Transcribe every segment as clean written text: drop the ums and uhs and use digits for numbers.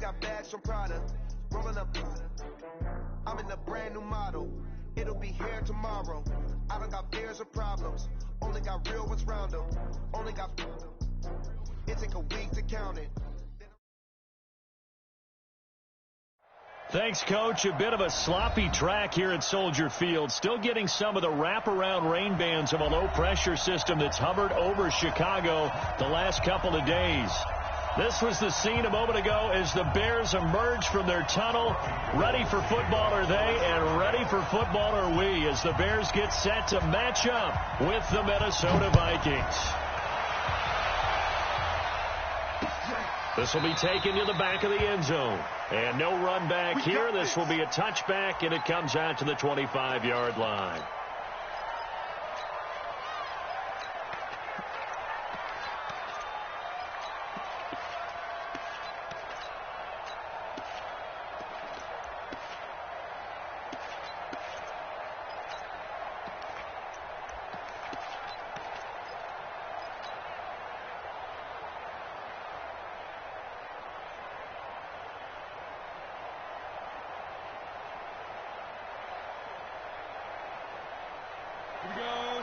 got bags from Prada, rolling up Prada. I'm in a brand new model. It'll be here tomorrow. I don't got fears or problems. Only got real ones round them. Only got. It take a week to count it. Thanks, Coach. A bit of a sloppy track here at Soldier Field. Still getting some of the wraparound rain bands of a low-pressure system that's hovered over Chicago the last couple of days. This was the scene a moment ago as the Bears emerged from their tunnel. Ready for football are they, and ready for football are we, as the Bears get set to match up with the Minnesota Vikings. This will be taken to the back of the end zone. And no run back here. This will be a touchback, and it comes out to the 25-yard line.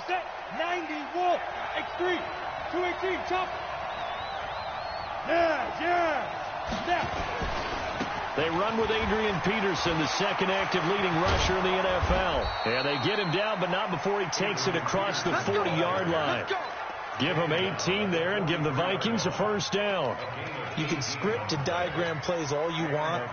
Set, 90, Wolf, X3, 218, chop. Snap. They run with Adrian Peterson, the second active leading rusher in the NFL. And they get him down, but not before he takes it across the 40-yard line. Give him 18 there and give the Vikings a first down. You can script and diagram plays all you want,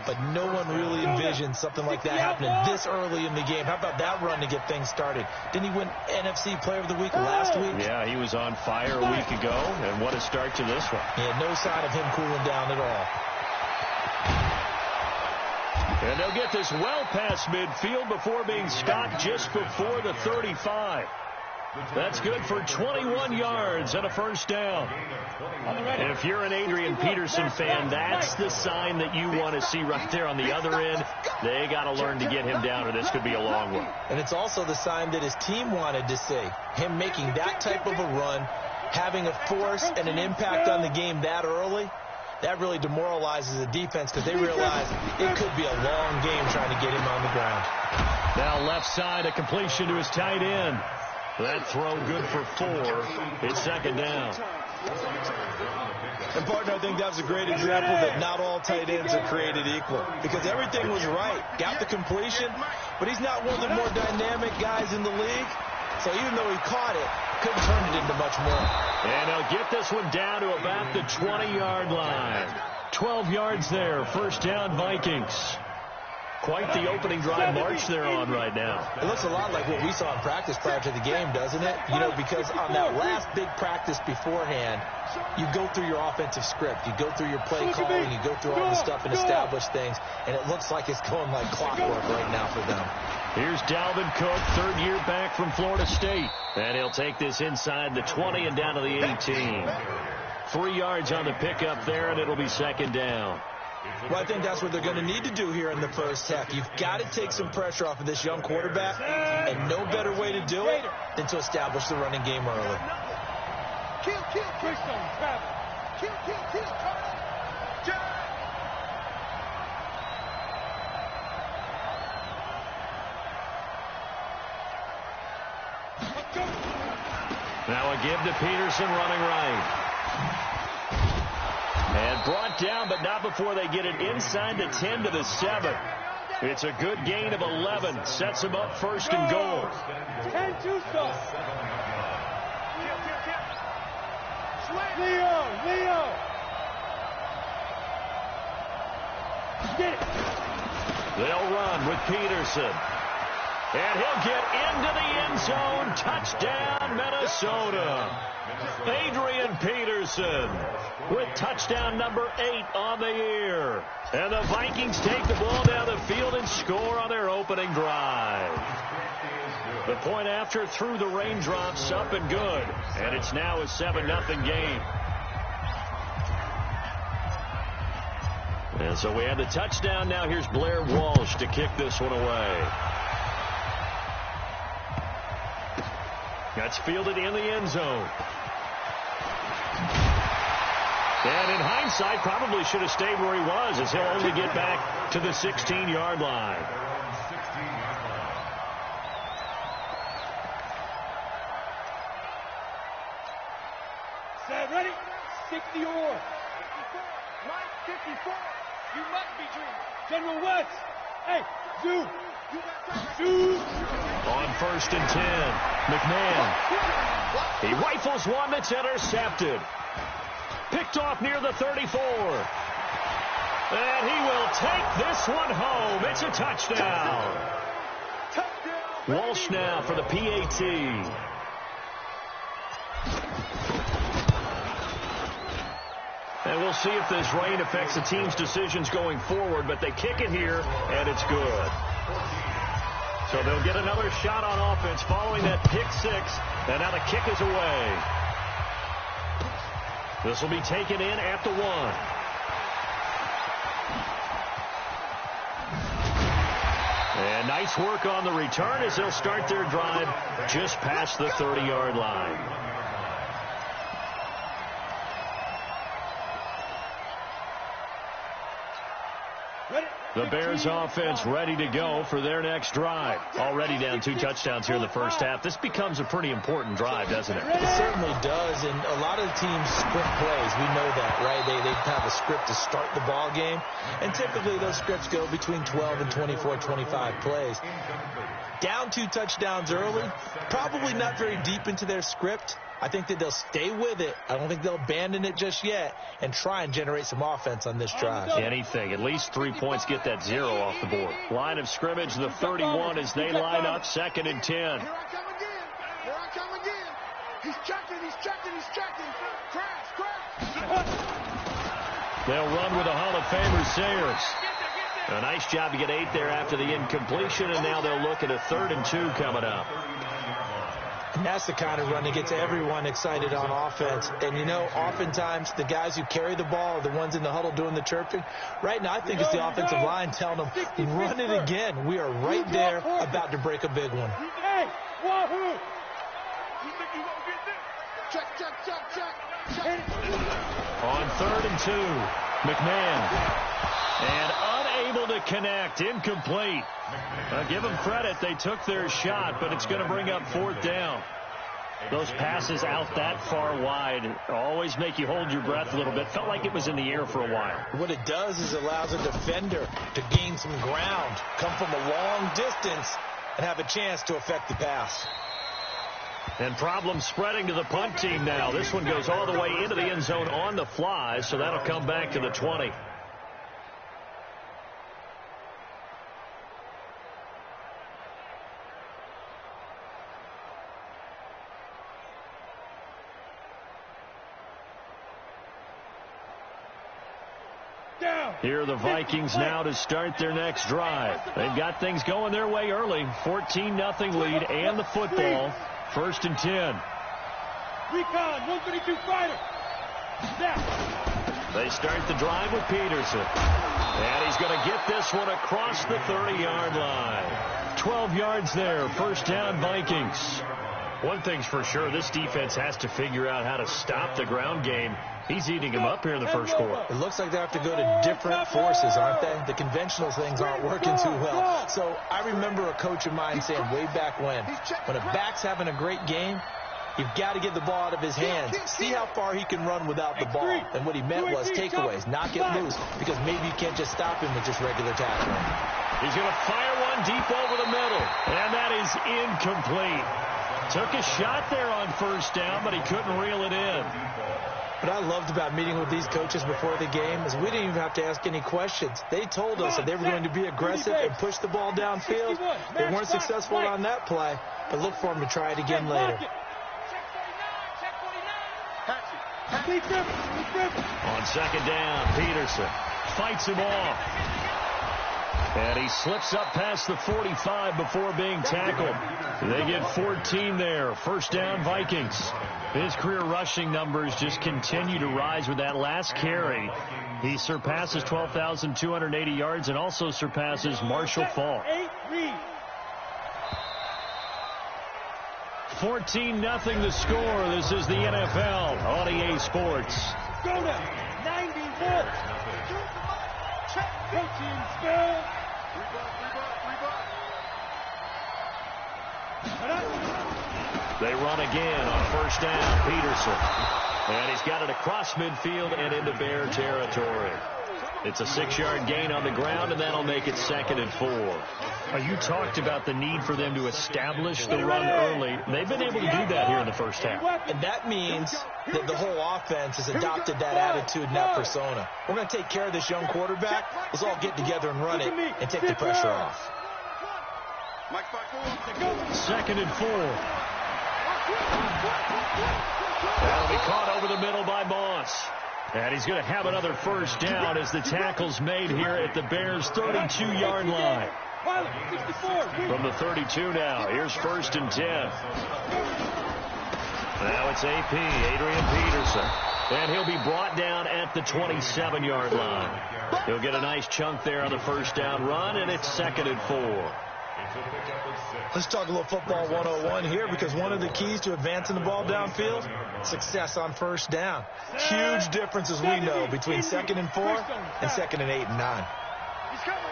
but no one really envisioned something like that happening this early in the game. How about that run to get things started? Didn't he win NFC Player of the Week last week? Yeah, he was on fire a week ago, and what a start to this one. Yeah, no sign of him cooling down at all. And they'll get this well past midfield before being stopped just before the 35. That's good for 21 yards and a first down. And if you're an Adrian Peterson fan, that's the sign that you want to see right there on the other end. They got to learn to get him down, or this could be a long one. And it's also the sign that his team wanted to see. Him making that type of a run, having a force and an impact on the game that early, that really demoralizes the defense because they realize it could be a long game trying to get him on the ground. Now left side, a completion to his tight end. That throw good for 4. It's second down. And, partner, I think that's a great example that not all tight ends are created equal. Because everything was right. Got the completion, but he's not one of the more dynamic guys in the league. So even though he caught it, couldn't turn it into much more. And they'll get this one down to about the 20-yard line. 12 yards there. First down, Vikings. Quite the opening drive march they're on right now. It looks a lot like what we saw in practice prior to the game, doesn't it? You know, because on that last big practice beforehand, you go through your offensive script. You go through your play calling. You go through all the stuff and establish things. And it looks like it's going like clockwork right now for them. Here's Dalvin Cook, third year back from Florida State. And he'll take this inside the 20 and down to the 18. 3 yards on the pickup there, and it'll be second down. Well, I think that's what they're going to need to do here in the first half. You've got to take some pressure off of this young quarterback, and no better way to do it than to establish the running game early. Kill, Travis. Kill, Now a give to Peterson running right. And brought down, but not before they get it inside the 10 to the 7. It's a good gain of 11. Sets them up first and goal. 10-2 stuff. Leo. Get it. They'll run with Peterson. And he'll get into the end zone. Touchdown, Minnesota. Adrian Peterson with touchdown number 8 on the year. And the Vikings take the ball down the field and score on their opening drive. The point after through the raindrops, up and good. And it's now a 7-0 game. And so we have the touchdown. Now here's Blair Walsh to kick this one away. That's fielded in the end zone. And in hindsight, probably should have stayed where he was, as he'll only get back to the 16-yard line. Set, ready? 60 or. 54. You must be dreaming. General West. Hey, Zoo. Zoo. On 1st and 10, McMahon. He rifles one that's intercepted. Picked off near the 34. And he will take this one home. It's a touchdown. Walsh now for the PAT. And we'll see if this rain affects the team's decisions going forward, but they kick it here, and it's good. So they'll get another shot on offense following that pick six, and now the kick is away. This will be taken in at the 1. And nice work on the return as they'll start their drive just past the 30-yard line. The Bears offense ready to go for their next drive. Already down 2 touchdowns here in the first half. This becomes a pretty important drive, doesn't it? It certainly does, and a lot of the teams sprint plays. We know that, right? They have a script to start the ball game, and typically those scripts go between 12 and 24, 25 plays. Down 2 touchdowns early, probably not very deep into their script. I think that they'll stay with it. I don't think they'll abandon it just yet and try and generate some offense on this drive. Anything. At least 3 points, get that 0 off the board. Line of scrimmage, the 31 as they line up, 2nd and 10. Here I come again. He's checking. Crash. They'll run with a Hall of Famer, Sayers. A nice job to get 8 there after the incompletion, and now they'll look at a 3rd and 2 coming up. And that's the kind of run that gets everyone excited on offense. And, you know, oftentimes the guys who carry the ball are the ones in the huddle doing the chirping. Right now, I think it's the offensive line telling them, run it again. We are right there about to break a big one. Hey, wahoo! You think you won't get this? Check. On 3rd and 2, McMahon. And unable to connect, incomplete. Give them credit, they took their shot, but it's going to bring up 4th down. Those passes out that far wide always make you hold your breath a little bit. Felt like it was in the air for a while. What it does is allows a defender to gain some ground, come from a long distance, and have a chance to affect the pass. And problems spreading to the punt team now. This one goes all the way into the end zone on the fly, so that'll come back to the 20. Here are the Vikings now to start their next drive. They've got things going their way early. 14-0 lead and the football. 1st and 10. Recon, 132 fighter. Snap. They start the drive with Peterson. And he's going to get this one across the 30-yard line. 12 yards there. 1st down, Vikings. One thing's for sure, this defense has to figure out how to stop the ground game. He's eating him up here in the first quarter. It looks like they have to go to different forces, aren't they? The conventional things aren't working too well. So I remember a coach of mine saying way back when a back's having a great game, you've got to get the ball out of his hands. See how far he can run without the ball. And what he meant was takeaways, not get loose, because maybe you can't just stop him with just regular tackling. He's going to fire one deep over the middle, and that is incomplete. Took a shot there on 1st down, but he couldn't reel it in. What I loved about meeting with these coaches before the game is we didn't even have to ask any questions. They told us that they were going to be aggressive and push the ball downfield. They weren't successful on that play, but look for them to try it again later. On 2nd down, Peterson fights him off. And he slips up past the 45 before being tackled. They get 14 there. 1st down, Vikings. His career rushing numbers just continue to rise with that last carry. He surpasses 12,280 yards and also surpasses Marshall Faulk. 14-0 the score. This is the NFL on EA Sports. Go now. Protein spill. They run again on first down. Peterson. And he's got it across midfield and into Bear territory. It's a 6-yard gain on the ground, and that'll make it 2nd and 4. You talked about the need for them to establish the run early. They've been able to do that here in the first half. And that means that the whole offense has adopted that attitude and that persona. We're going to take care of this young quarterback. Let's all get together and run it and take the pressure off. 2nd and 4. That'll be caught over the middle by Moss. And he's going to have another first down as the tackle's made here at the Bears' 32-yard line. From the 32 now, here's 1st and 10. Now it's AP, Adrian Peterson. And he'll be brought down at the 27-yard line. He'll get a nice chunk there on the first down run, and it's 2nd and 4. Let's talk a little football 101 here, because one of the keys to advancing the ball downfield, success on first down. Huge difference, as we know, between 2nd and 4 and 2nd and 8 and 9. He's coming.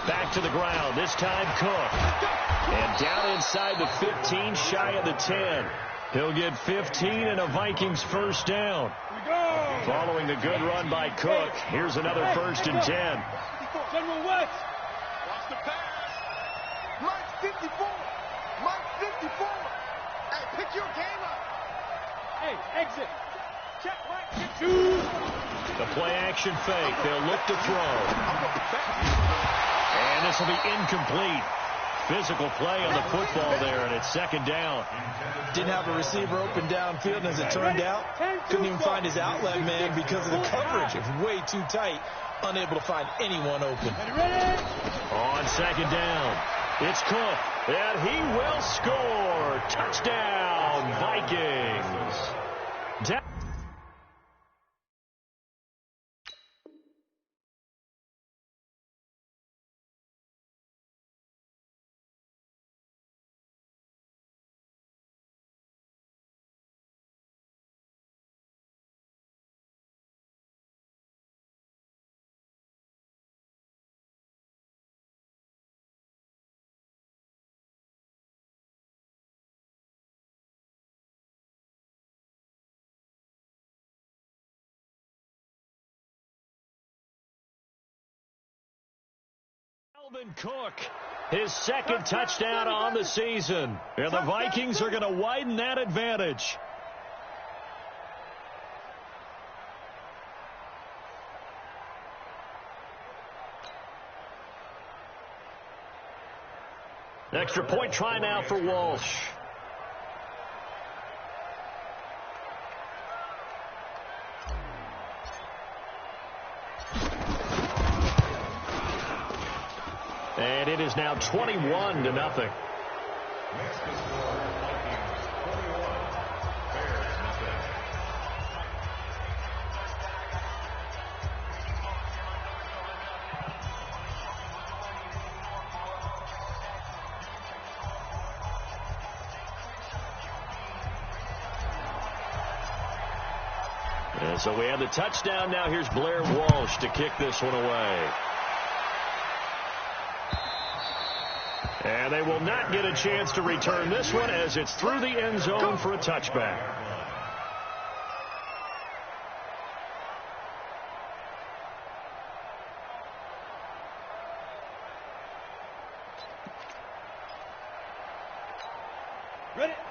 Back to the ground, this time Cook. And down inside the 15, shy of the 10. He'll get 15 and a Vikings first down. Following the good run by Cook, here's another 1st and 10. General West. Watch the pass. Mike 54. Mike 54. Hey, pick your game up. Hey, exit. Check Mike. Two. The play action fake. They'll look to throw. And this will be incomplete. Physical play on the football there, and it's 2nd down. Didn't have a receiver open downfield, and as it turned out, couldn't even find his outlet man because of the coverage. It was way too tight, unable to find anyone open. On 2nd down, it's Cook, and he will score. Touchdown, Vikings. Dalvin Cook, his 2nd touchdown on the season. And the Vikings are going to widen that advantage. Extra point try now for Walsh. And it is now 21-0. And so we have the touchdown. Now here's Blair Walsh to kick this one away. And they will not get a chance to return this one as it's through the end zone for a touchback.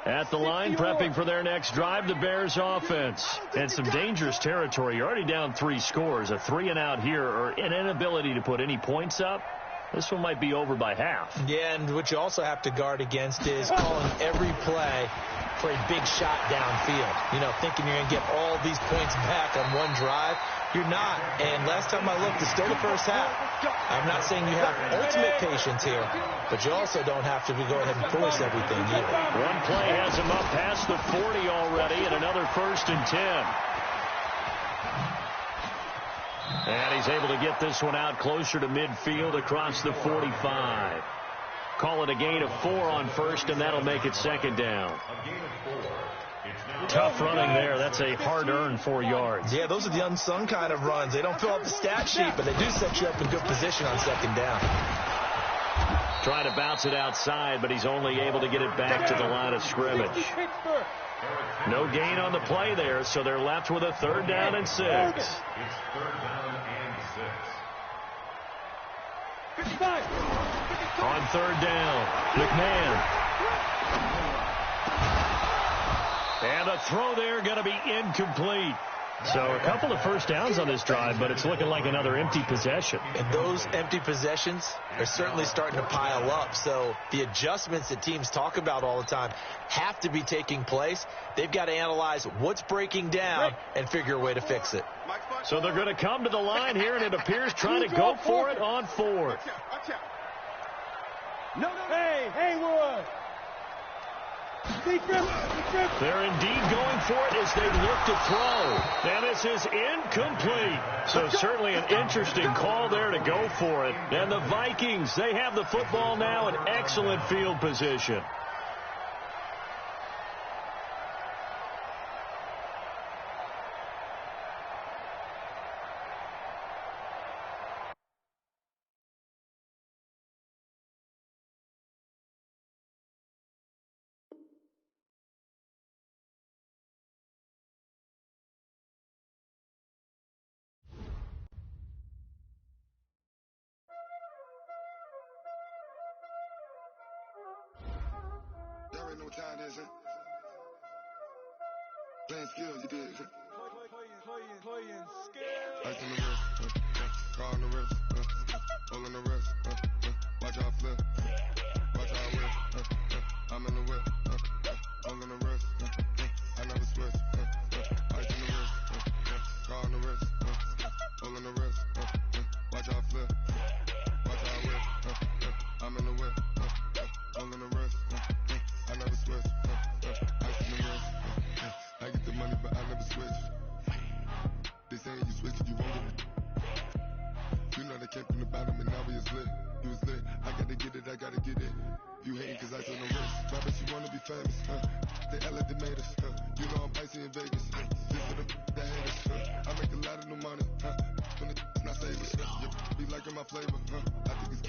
At the line, prepping for their next drive, the Bears offense. And some dangerous territory. You're already down 3 scores. A 3-and-out here, or an inability to put any points up. This one might be over by half. Yeah, and what you also have to guard against is calling every play for a big shot downfield. You know, thinking you're going to get all these points back on one drive. You're not. And last time I looked, it's still the first half. I'm not saying you have ultimate patience here, but you also don't have to go ahead and force everything either. One play has him up past the 40 already, and another 1st and 10. And he's able to get this one out closer to midfield across the 45. Call it a gain of 4 on first, and that'll make it 2nd down. Tough running there. That's a hard-earned 4 yards. Yeah, those are the unsung kind of runs. They don't fill out the stat sheet, but they do set you up in good position on second down. Trying to bounce it outside, but he's only able to get it back to the line of scrimmage. No gain on the play there, so they're left with a 3rd down and 6. It's 3rd down and 6. On 3rd down, McMahon. And a throw there going to be incomplete. So a couple of first downs on this drive, but it's looking like another empty possession. And those empty possessions are certainly starting to pile up. So the adjustments that teams talk about all the time have to be taking place. They've got to analyze what's breaking down and figure a way to fix it. So they're going to come to the line here, and it appears trying to go for it on 4th. Hey, Haywood. They're indeed going for it as they look to throw. And this is incomplete. So certainly an interesting call there to go for it. And the Vikings, they have the football now in excellent field position. No time, that's it. Playing skills, you did. Playing skills. Ice in the wrist, car on the wrist, hole in the wrist, watch out flip, watch out whip, I'm in the whip, hole in the wrist, I never switch, ice in the wrist, car on the wrist, hole in the wrist, watch out flip, watch out whip, I'm in the whip, hole in the wrist, I never switch, ice in the wrist, I get the money but I never switch. They saying you switch it, you won't get it. You know they came from the bottom and now we is lit. You was lit, I gotta get it, I gotta get it. You hating cause I took no risk. My bitch, you wanna be famous, They Ella they made us, You know I'm icy in Vegas, This for the that hate us, I make a lot of new money, When it's not saving, Be liking my flavor, I think it's